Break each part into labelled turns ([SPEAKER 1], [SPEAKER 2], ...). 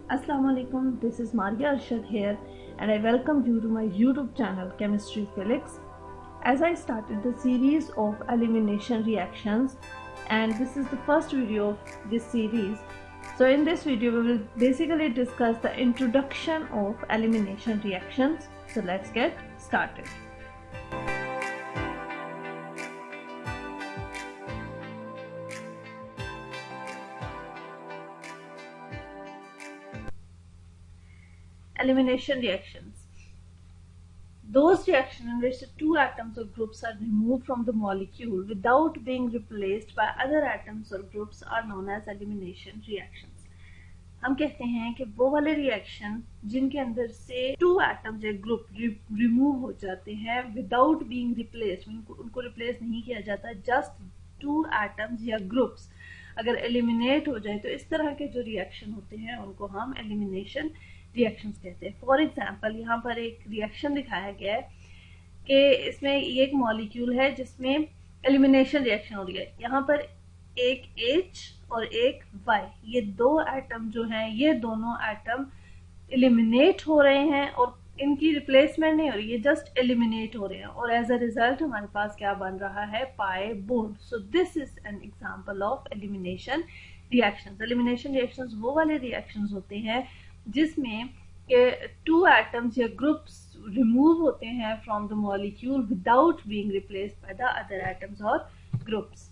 [SPEAKER 1] Assalamu alaikum, this is Maria Arshad here and I welcome you to my YouTube channel Chemistry Felix. As I started the series of elimination reactions and this is the first video of this series. So in this video we will basically discuss the introduction of elimination reactions. So let's get started. Elimination reactions. Those reactions in which the two atoms or groups are removed from the molecule without being replaced by other atoms or groups are known as elimination reactions. हम कहते हैं कि वो वाले reaction जिनके अंदर से to atoms या ग्रुप रिमूव हो जाते हैं विदाउट बीइंग रिप्लेस्ड, उनको रिप्लेस नहीं किया जाता, जस्ट टू एटम्स या ग्रुप्स अगर एलिमिनेट हो जाए तो इस तरह के जो रिएक्शन होते हैं उनको हम एलिमिनेशन रिएक्शंस कहते हैं। फॉर एग्जांपल यहाँ पर एक रिएक्शन दिखाया गया है कि इसमें ये एक मॉलिक्यूल है जिसमें एलिमिनेशन रिएक्शन हो रही है। यहाँ पर एक H और एक Y, ये दो एटम जो हैं ये दोनों एटम एलिमिनेट हो रहे हैं और इनकी रिप्लेसमेंट नहीं हो रही है, जस्ट एलिमिनेट हो रहे हैं और एज अ रिजल्ट हमारे पास क्या बन रहा है, pi bond. So this is an example of elimination reactions. Elimination reactions वो वाले रिएक्शंस होते हैं जिसमें टू एटम्स या ग्रुप्स रिमूव होते हैं from the molecule without being replaced by the other atoms और ग्रुप्स।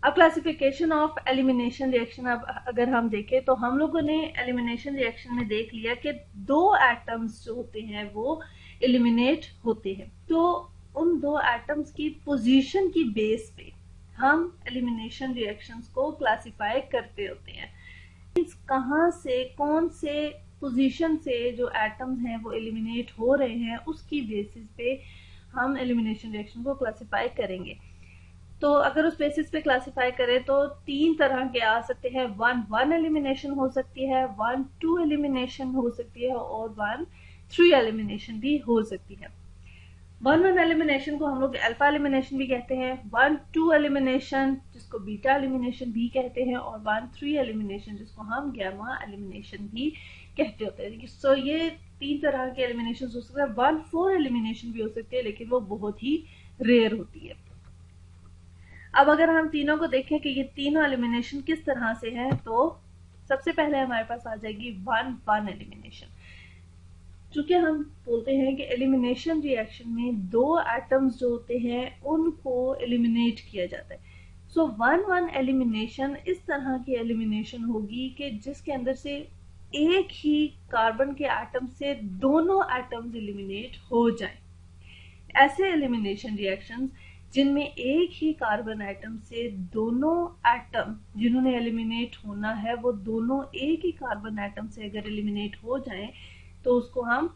[SPEAKER 1] अब क्लासिफिकेशन ऑफ एलिमिनेशन रिएक्शन अब अगर हम देखें तो हम लोगों ने एलिमिनेशन रिएक्शन में देख लिया कि दो एटम्स जो होते हैं वो एलिमिनेट होते हैं, तो उन दो एटम्स की पोजीशन की बेस पे हम एलिमिनेशन रिएक्शंस को क्लासिफाई करते होते हैं। कहाँ से कौन से पोजीशन से जो एटम्स हैं वो एलिमिनेट हो रहे हैं उसकी बेसिस पे हम एलिमिनेशन रिएक्शन को क्लासिफाई करेंगे। तो अगर उस बेसिस पे क्लासिफाई करें तो तीन तरह के आ सकते हैं। 1-1 एलिमिनेशन हो सकती है, 1-2 एलिमिनेशन हो सकती है और 1-3 एलिमिनेशन भी हो सकती है। 1-1 एलिमिनेशन को हम लोग अल्फा एलिमिनेशन भी कहते हैं, 1-2 एलिमिनेशन जिसको बीटा एलिमिनेशन भी कहते हैं और 1-3 एलिमिनेशन जिसको हम गामा एलिमिनेशन भी कहते होते हैं। सो ये तीन तरह के एलिमिनेशन हो सकते हैं। 1-4 एलिमिनेशन भी हो सकती है लेकिन वो बहुत ही रेयर होती है। अब अगर हम तीनों को देखें कि ये तीनों एलिमिनेशन किस तरह से हैं, तो सबसे पहले हमारे पास आ जाएगी 1-1 एलिमिनेशन। चूंकि हम बोलते हैं कि एलिमिनेशन रिएक्शन में दो एटम्स जो होते हैं उनको एलिमिनेट किया जाता है। सो 1-1 एलिमिनेशन इस तरह की एलिमिनेशन होगी कि जिसके अंदर से एक ही कार्बन के एटम से दोनों एटम्स एलिमिनेट हो जाएं। ऐसे एलिमिनेशन रिएक्शंस जिनमें एक ही कार्बन एटम से दोनों एटम जिन्होंने एलिमिनेट होना है वो दोनों एक ही कार्बन एटम से अगर एलिमिनेट हो जाएं तो उसको हम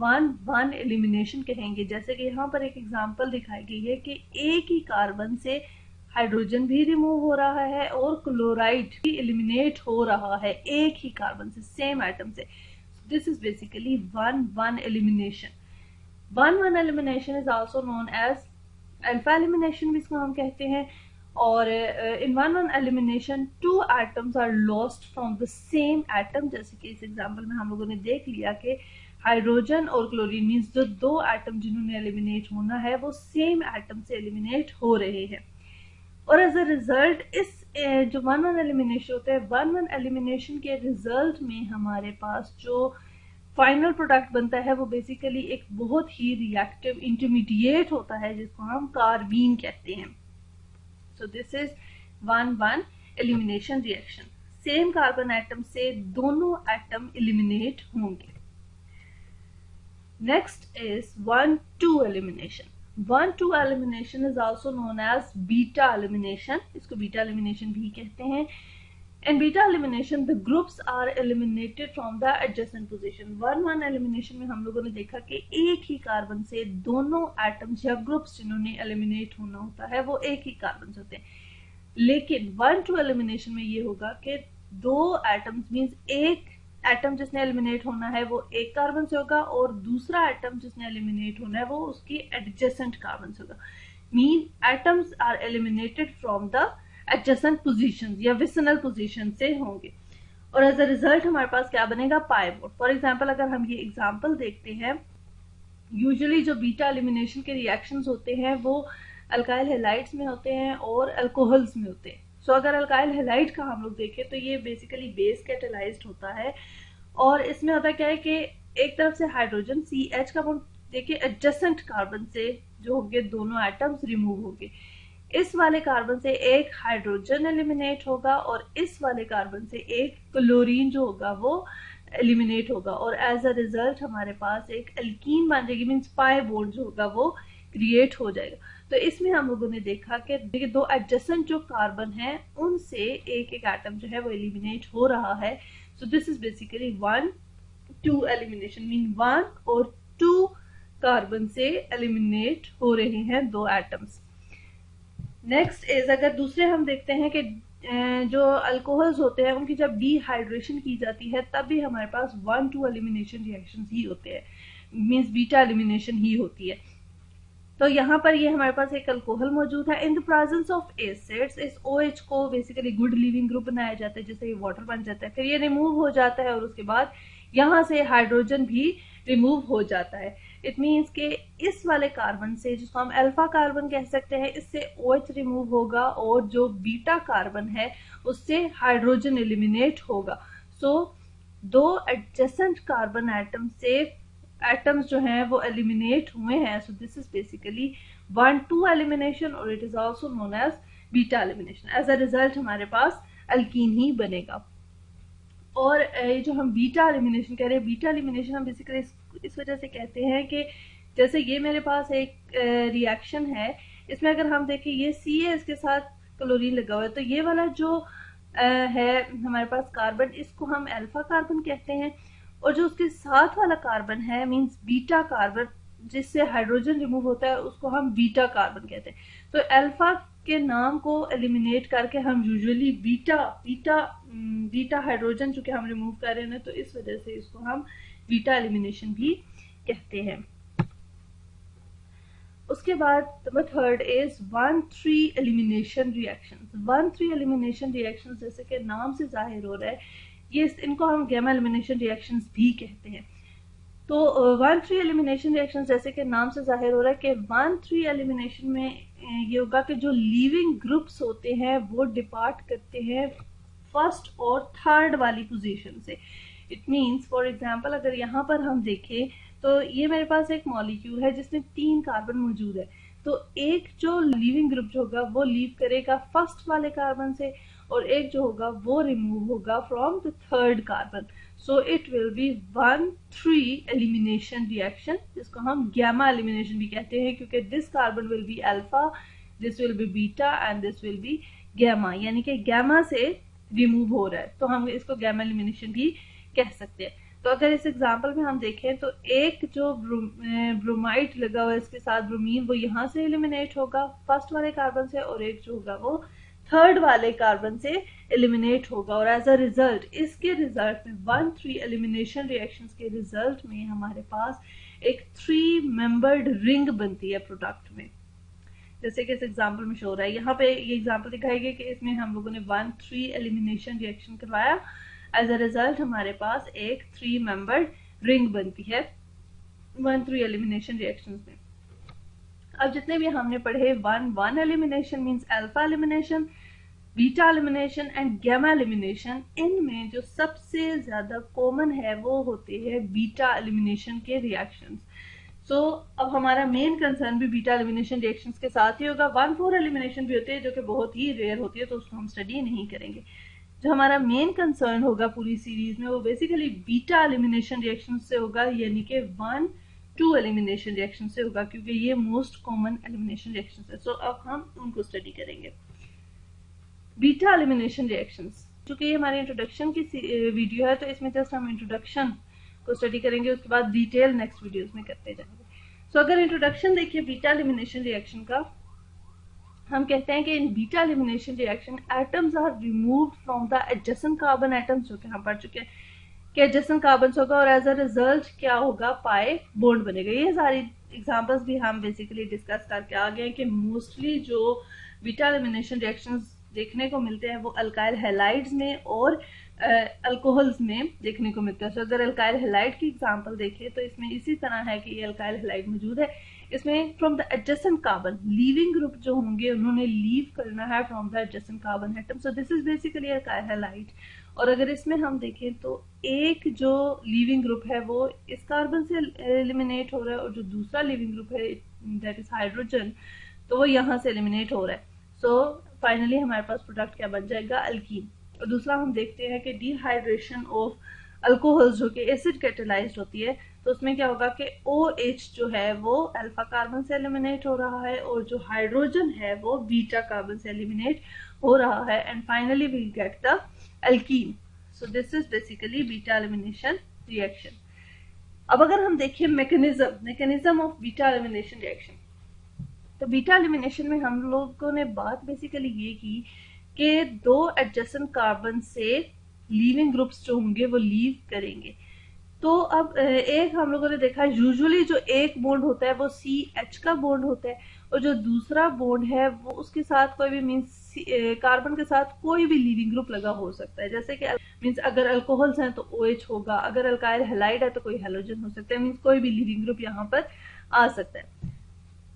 [SPEAKER 1] 1-1 एलिमिनेशन कहेंगे। जैसे कि यहाँ पर एक एग्जांपल दिखाई गई है कि एक ही कार्बन से हाइड्रोजन भी रिमूव हो रहा है और क्लोराइड भी एलिमिनेट हो रहा है एक ही कार्बन से, सेम एटम से। This is basically 1-1 elimination. 1-1 elimination is also known as alpha elimination भी इसको हम कहते हैं। और in 1-1 elimination two atoms are lost from the same atom. जैसे कि इस एग्जांपल में हम लोगों ने देख लिया कि हाइड्रोजन और क्लोरीन मींस जो दो एटम जिन्होंने एलिमिनेट होना है वो सेम एटम से एलिमिनेट हो रहे हैं और एज अ रिजल्ट इस जो 1-1 एलिमिनेशन होता है, 1-1 एलिमिनेशन के रिजल्ट में हमारे पास जो फाइनल प्रोडक्ट बनता है वो बेसिकली एक बहुत ही रिएक्टिव इंटरमीडिएट होता है जिसको हम कार्बीन कहते हैं। So this is 1-1 elimination reaction. Same carbon atom से दोनों एटम एलिमिनेट होंगे। Next is 1-2 elimination. 1-2 elimination is also known as beta elimination. इसको बीटा एलिमिनेशन भी कहते हैं। In beta elimination, the groups are eliminated from the adjacent position. 1-1 elimination में हम लोगों ने देखा कि एक ही कार्बन से दोनों एटम्स या ग्रुप्स जिन्होंने एलिमिनेट होना होता है वो एक ही कार्बन से होते हैं। लेकिन 1-2 एलिमिनेशन में ये होगा कि दो एटम्स मींस एक एटम जिसने एलिमिनेट होना है वो एक कार्बन से होगा और दूसरा एटम जिसने एलिमिनेट होना है वो उसकी एडजेसेंट कार्बन से होगा। Mean atoms are eliminated from the adjacent positions या विसिनल पोजीशन से होंगे। और एज अ रिजल्ट हमारे पास क्या बनेगा, पाई बोर्ड। फॉर एग्जाम्पल अगर हम ये एग्जाम्पल देखते हैं, यूजुअली जो बीटा एलिमिनेशन के रिएक्शंस होते हैं वो अल्काइल हैलाइड्स में होते हैं और अल्कोहल्स में होते हैं। सो अगर अल्काइल हैलाइड का हम लोग देखें तो ये बेसिकली बेस कैटेलाइज्ड होता है, और इसमें होता क्या है कि एक तरफ से हाइड्रोजन CH का बॉन्ड देखिए एडजेसेंट कार्बन से जो होंगे दोनों एटम्स रिमूव होंगे। इस वाले कार्बन से एक हाइड्रोजन एलिमिनेट होगा और इस वाले कार्बन से एक क्लोरीन जो होगा वो एलिमिनेट होगा, और एज अ रिजल्ट हमारे पास एक एल्कीन बन जाएगी, मीन्स पाई बॉन्ड जो होगा वो क्रिएट हो जाएगा। तो इसमें हम लोगों ने देखा कि देखिए दो एडजेसेंट जो कार्बन है उनसे एक एक एटम जो है वो एलिमिनेट हो रहा है। सो this is basically 1-2 elimination, mean 1 और 2 कार्बन से एलिमिनेट हो रहे हैं दो एटम्स। नेक्स्ट इज अगर दूसरे हम देखते हैं कि जो अल्कोहल्स होते हैं उनकी जब डिहाइड्रेशन की जाती है तब भी हमारे पास 1-2 एलिमिनेशन रिएक्शन ही होते हैं, मीन्स बीटा एलिमिनेशन ही होती है। तो यहाँ पर ये हमारे पास एक अल्कोहल मौजूद है। In the presence of acids इस OH को बेसिकली गुड लिविंग ग्रुप बनाया जाता है, जैसे ये वाटर बन जाता है, फिर ये रिमूव हो जाता है और उसके बाद यहाँ से हाइड्रोजन भी रिमूव हो जाता है। इट मीन्स के इस वाले कार्बन से, जिसको हम अल्फा कार्बन कह सकते हैं, इससे OH रिमूव होगा और जो बीटा कार्बन है उससे हाइड्रोजन एलिमिनेट होगा। सो दो एडजेसेंट कार्बन एटम से एटम्स जो हैं वो एलिमिनेट हुए हैं। So this is basically 1-2 elimination और it is also known as beta elimination. As a result हमारे पास अल्कीन ही बनेगा। और ये जो हम बीटा एलिमिनेशन कह रहे हैं, बीटा एलिमिनेशन हम बेसिकली इस वजह से कहते हैं कि जैसे ये मेरे पास एक रिएक्शन है, इसमें अगर हम देखें ये Ca इसके साथ क्लोरीन लगा हुआ है, तो ये वाला जो है हमारे पास कार्बन, इसको हम अल्फा कार्बन कहते हैं, और जो उसके साथ वाला कार्बन है मींस बीटा कार्बन जिससे हाइड्रोजन रिमूव होता है उसको हम बीटा कार्बन कहते हैं। तो अल्फा के नाम को एलिमिनेट करके हम यूजुअली बीटा हाइड्रोजन चूंकि हम रिमूव कर रहे हैं तो इस वजह से इसको हम बीटा एलिमिनेशन भी कहते हैं। उसके बाद number third is 1-3 elimination reactions. 1-3 elimination reactions जैसे कि नाम से जाहिर हो रहा है, ये इनको हम गैमा एलिमिनेशन रिएक्शंस भी कहते हैं। तो 1-3 एलिमिनेशन रिएक्शन जैसे कि नाम से जाहिर हो रहा है कि 1-3 एलिमिनेशन में ये होगा कि जो लीविंग ग्रुप्स होते हैं वो डिपार्ट करते हैं फर्स्ट और थर्ड वाली पोजीशन से। इट मींस फॉर एग्जांपल अगर यहाँ पर हम देखें तो ये मेरे पास एक मॉलिक्यूल है जिसमें 3 कार्बन मौजूद है, तो एक जो लीविंग ग्रुप जो होगा वो लीव करेगा फर्स्ट वाले कार्बन से और एक जो होगा वो रिमूव होगा from the third carbon. So it will be 1-3 elimination reaction, जिसको हम गैमा एलिमिनेशन भी कहते हैं, क्योंकि this carbon will be alpha, this will be beta and this will be gamma, यानी कि गैमा से रिमूव हो रहा है तो हम इसको गैमा एलिमिनेशन भी कह सकते हैं। तो अगर इस एग्जांपल में हम देखें तो एक जो ब्रोमाइड लगा हुआ है इसके साथ ब्रोमीन, वो यहाँ से एलिमिनेट होगा फर्स्ट वाले कार्बन से, और एक जो होगा वो थर्ड वाले कार्बन से एलिमिनेट होगा। और एज अ रिजल्ट इसके रिजल्ट में 1-3 एलिमिनेशन रिएक्शंस के रिजल्ट में हमारे पास एक 3 मेंबर्ड रिंग बनती है प्रोडक्ट में, जैसे कि इस एग्जांपल में शो रहा है। यहाँ पे ये एग्जांपल दिखाई गई कि इसमें हम लोगों ने 1-3 एलिमिनेशन रिएक्शन करवाया, एज अ रिजल्ट हमारे पास एक 3 मेंबर्ड रिंग बनती है 1-3 एलिमिनेशन रिएक्शंस में। अब जितने भी हमने पढ़े 1-1 elimination means alpha elimination, beta elimination and gamma elimination, इनमें जो सबसे ज्यादा कॉमन है वो होते हैं बीटा एलिमिनेशन के रिएक्शंस। सो अब हमारा मेन कंसर्न भी बीटा एलिमिनेशन रिएक्शंस के साथ ही होगा। 1-4 एलिमिनेशन भी होते हैं जो कि बहुत ही रेयर होती है तो उसको हम स्टडी नहीं करेंगे। जो हमारा मेन कंसर्न होगा पूरी सीरीज में वो बेसिकली बीटा एलिमिनेशन रिएक्शन से होगा, यानी कि 1-2 एलिमिनेशन रिएक्शन से होगा, क्योंकि ये मोस्ट कॉमन एलिमिनेशन रिएक्शन है। सो अब हम उनको स्टडी करेंगे। बीटा एलिमिनेशन रिएक्शंस, चूंकि ये हमारी इंट्रोडक्शन की वीडियो है तो इसमें जस्ट हम इंट्रोडक्शन को स्टडी करेंगे, उसके बाद डिटेल नेक्स्ट वीडियोस में करते जाएंगे। सो अगर इंट्रोडक्शन देखिए बीटा एलिमिनेशन रिएक्शन का, हम कहते हैं कि in beta elimination reaction atoms are removed from the adjacent carbon atoms, जो कि हम पढ़ चुके हैं कि एडजेसेंट कार्बन होगा और एज अ रिजल्ट क्या होगा, पाई बॉन्ड बनेगा। ये सारी एग्जांपल्स भी हम बेसिकली डिस्कस करके आ गए कि मोस्टली जो बीटा एलिमिनेशन रिएक्शंस देखने को मिलते हैं वो अल्काइल हैलाइड्स में और अल्कोहल्स में देखने को मिलता है। सो अगर अल्काइल हैलाइड की एग्जांपल देखें तो इसमें इसी तरह है कि ये अल्काइल हैलाइड मौजूद है। इसमें from the adjacent carbon leaving group जो होंगे उन्होंने लीव करना है from the adjacent carbon atom. So this is basically alkyl halide. और अगर इसमें हम देखें तो एक जो लीविंग ग्रुप है वो इस कार्बन से एलिमिनेट हो रहा है और जो दूसरा लिविंग ग्रुप है दैट इज हाइड्रोजन तो वो यहाँ से एलिमिनेट हो रहा है। सो फाइनली हमारे पास प्रोडक्ट क्या बन जाएगा, अल्कीन। और दूसरा हम देखते हैं कि डिहाइड्रेशन ऑफ अल्कोहल्स जो कि एसिड कैटेलाइज्ड होती है तो उसमें क्या होगा कि OH जो है वो अल्फा कार्बन से एलिमिनेट हो रहा है और जो हाइड्रोजन है वो बीटा कार्बन से एलिमिनेट हो रहा है and finally we get the alkene. So this is basically beta elimination reaction. अब अगर हम देखें mechanism of beta elimination reaction, तो बीटा एलिमिनेशन में हम लोगों ने बात बेसिकली ये की कि दो एडजेसेंट कार्बन से लीविंग ग्रुप्स जो होंगे वो लीव करेंगे। तो अब एक हम लोगों ने देखा यूजुअली जो एक बॉन्ड होता है वो CH का बॉन्ड होता है और जो दूसरा बॉन्ड है वो उसके साथ कोई भी मीन्स कार्बन के साथ कोई भी लीविंग ग्रुप लगा हो सकता है। जैसे कि मीन्स अगर अल्कोहल्स हैं तो OH होगा, अगर अल्काइल हैलाइड है तो कोई हेलोजन हो सकता है, मीन्स कोई भी लीविंग ग्रुप यहाँ पर आ सकता है।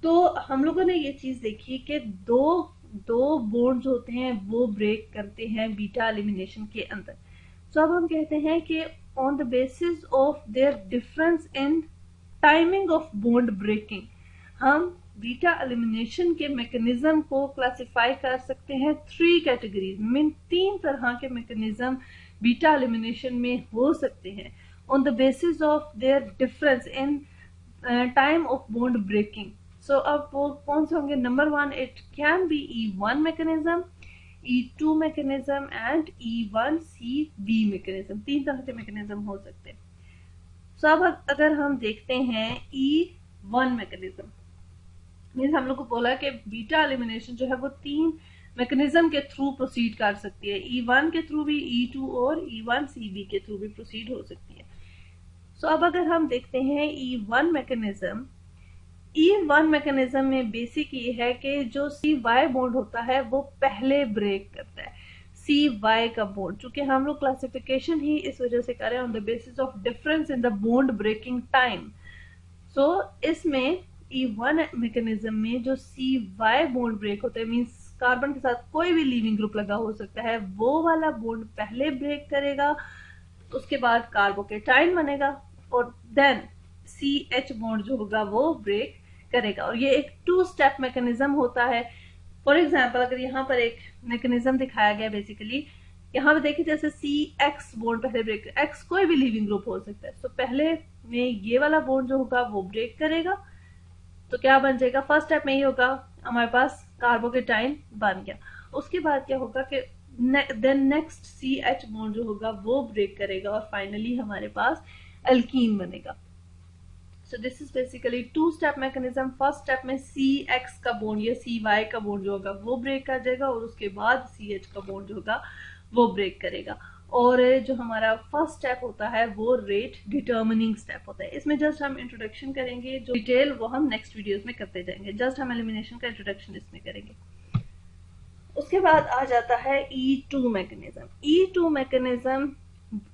[SPEAKER 1] तो हम लोगों ने ये चीज देखी कि दो बॉन्ड्स होते हैं वो ब्रेक करते हैं बीटा एलिमिनेशन के अंदर। सो अब हम कहते हैं कि on the basis of their difference in timing of bond breaking हम बीटा एलिमिनेशन के मैकेनिज्म को क्लासिफाई कर सकते हैं 3 कैटेगरीज में। 3 तरह के मैकेनिज्म बीटा एलिमिनेशन में हो सकते हैं on the basis of their difference in time of bond breaking. So अब वो कौन से होंगे? Number 1, it can be E1 mechanism, E2 mechanism and E1CB mechanism. 3 तरह के मैकेनिज्म हो सकते हैं। सो अब अगर हम देखते हैं E1 मैकेनिज्म, मीन्स हम लोग को बोला कि बीटा एलिमिनेशन जो है वो 3 मैकेनिज्म के थ्रू प्रोसीड कर सकती है। E1 के थ्रू भी, E2 और E1CB के थ्रू भी प्रोसीड हो सकती है। सो अब अगर हम देखते हैं E1 मैकेनिज्म में बेसिक ये है कि जो CY बॉन्ड होता है वो पहले ब्रेक करता है। CY का बॉन्ड, चूंकि हम लोग क्लासिफिकेशन ही इस वजह से कर रहे हैं on the basis of difference in the bond breaking time. So इसमें E1 मैकेनिज्म में जो CY बॉन्ड ब्रेक होता है, मीन्स कार्बन के साथ कोई भी लीविंग ग्रुप लगा हो सकता है, वो वाला बॉन्ड पहले ब्रेक करेगा, उसके बाद कार्बोकेटाइन बनेगा और देन CH बॉन्ड जो होगा वो ब्रेक करेगा। और ये एक 2 स्टेप मैकेनिज्म होता है। फॉर एग्जाम्पल अगर यहाँ पर एक मैकेनिज्म दिखाया गया, बेसिकली यहाँ पे देखिए जैसे CX बॉन्ड पहले ब्रेक, X कोई भी लिविंग ग्रुप हो सकता है। तो पहले में ये वाला बॉन्ड जो होगा वो ब्रेक करेगा, तो क्या बन जाएगा? फर्स्ट स्टेप में ही होगा हमारे पास कार्बोकेटाइन बन गया। उसके बाद क्या होगा कि देन नेक्स्ट CH बॉन्ड जो होगा वो ब्रेक करेगा और फाइनली हमारे पास अल्कीन बनेगा। So this is basically 2 step mechanism. First step में CX का बॉन्ड या CY का बॉन्ड जो होगा वो ब्रेक कर जाएगा और उसके बाद CH का बॉन्ड जो होगा वो ब्रेक करेगा। और जो हमारा फर्स्ट स्टेप होता है वो रेट डिटर्मिनिंग स्टेप होता है। इसमें जस्ट हम इंट्रोडक्शन करेंगे, जो डिटेल वो हम नेक्स्ट वीडियोस में करते जाएंगे। जस्ट हम एलिमिनेशन का इंट्रोडक्शन इसमें करेंगे। उसके बाद आ जाता है E2 mechanism. E2 mechanism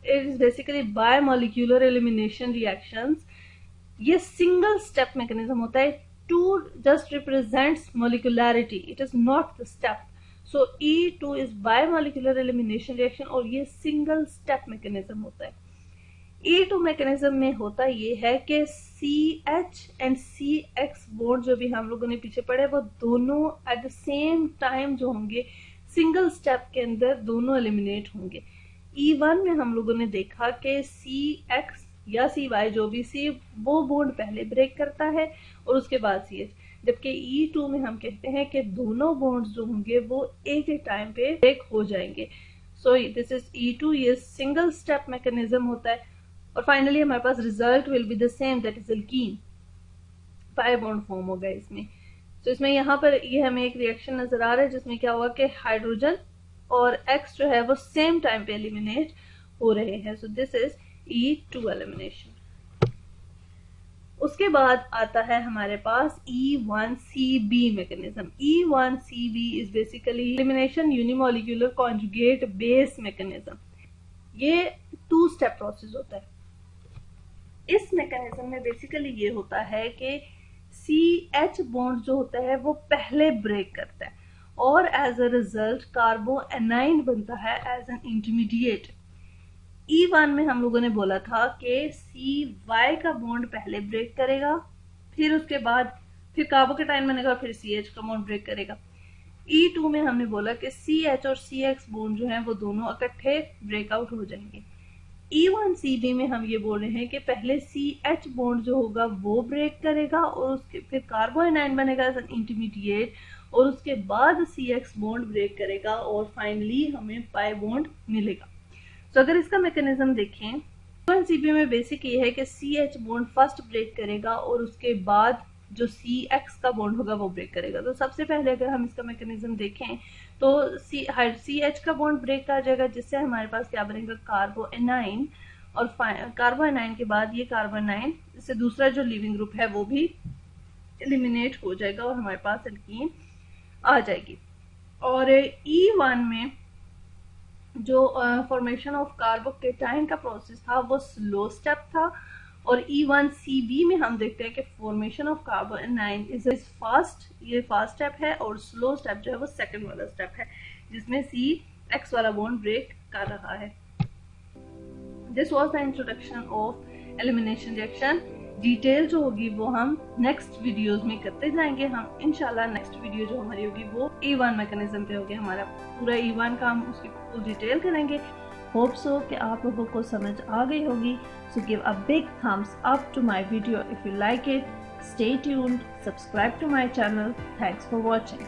[SPEAKER 1] is basically bimolecular elimination reactions. ये सिंगल स्टेप मैकेनिज्म होता है। 2 just represents molecularity, it is not the step. So E2 is bimolecular elimination reaction और ये सिंगल स्टेप मैकेनिज्म होता है। E2 मैकेनिज्म में होता ये है कि CH एंड CX बॉन्ड जो भी हम लोगों ने पीछे पढ़े वो दोनों एट द सेम टाइम जो होंगे सिंगल स्टेप के अंदर दोनों एलिमिनेट होंगे। E1 में हम लोगों ने देखा कि CX या CY जो भी सी वो बॉन्ड पहले ब्रेक करता है और उसके बाद CH, जबकि E2 में हम कहते हैं कि दोनों बॉन्ड्स जो होंगे वो एक एक टाइम पे ब्रेक हो जाएंगे। सो दिस इज E2, ये सिंगल स्टेप मैकेनिज्म होता है और फाइनली हमारे पास result will be the same, that is alkene. 5 bond form होगा इसमें। तो इसमें यहाँ पर ये हमें एक रिएक्शन नजर आ रहा है जिसमें क्या हुआ कि हाइड्रोजन और X जो है वो सेम टाइम पे एलिमिनेट हो रहे हैं। So this is E2 elimination. उसके बाद आता है हमारे पास E1CB mechanism. E1CB is basically elimination unimolecular conjugate base mechanism. ये 2 स्टेप प्रोसेस होता है। इस मैकेनिज्म में बेसिकली ये होता है कि CH बॉन्ड जो होता है वो पहले ब्रेक करता है और as a result carbanion बनता है एज एन इंटरमीडिएट। E1 में हम लोगों ने बोला था कि CY का बॉन्ड पहले ब्रेक करेगा, फिर उसके बाद फिर कार्बोकेटाइन बनेगा, फिर CH का बॉन्ड ब्रेक करेगा। E2 में हमने बोला कि CH और CX बॉन्ड जो है वो दोनों इकट्ठे ब्रेकआउट हो जाएंगे। E1CB में हम ये बोल रहे हैं कि पहले CH बॉन्ड जो होगा वो ब्रेक करेगा और उसके फिर कार्बो एनाइन बनेगा एज एन इंटरमीडिएट और उसके बाद CX बॉन्ड ब्रेक करेगा और फाइनली हमें पाई बॉन्ड मिलेगा। तो अगर इसका मैकेनिज्म देखें, E1CB में बेसिक ये है कि CH बॉन्ड फर्स्ट ब्रेक करेगा और उसके बाद जो CX का बॉन्ड होगा वो ब्रेक करेगा। तो सबसे पहले अगर हम इसका मैकेनिज्म देखें तो CH का बॉन्ड ब्रेक कर जाएगा, जिससे हमारे पास क्या बनेगा, कार्बो एनाइन, और कार्बो एनाइन के बाद ये कार्बो एनाइन इससे दूसरा जो लिविंग ग्रुप है वो भी एलिमिनेट हो जाएगा और हमारे पास एल्कीन आ जाएगी। और E1 में जो फॉर्मेशन ऑफ कार्बोकेटाइन का प्रोसेस था वो स्लो स्टेप था और E1CB में हम देखते हैं कि formation of कार्बो A9 is fast, ये फास्ट स्टेप है, और स्लो स्टेप जो है वो सेकंड वाला स्टेप है जिसमें CX वाला बॉन्ड ब्रेक कर रहा है। This was the introduction of elimination reaction. Detail जो होगी वो हम नेक्स्ट वीडियोस में करते जाएंगे। हम इंशाल्लाह नेक्स्ट वीडियो जो हमारी होगी वो E1 मैकेनिज्म पे होगी, हमारा पूरा E1 का हम उसकी फुल डिटेल करेंगे। होप सो कि आप लोगों को समझ आ गई होगी। So give a big thumbs up to my video if you like it. Stay tuned, subscribe to my channel. Thanks for watching.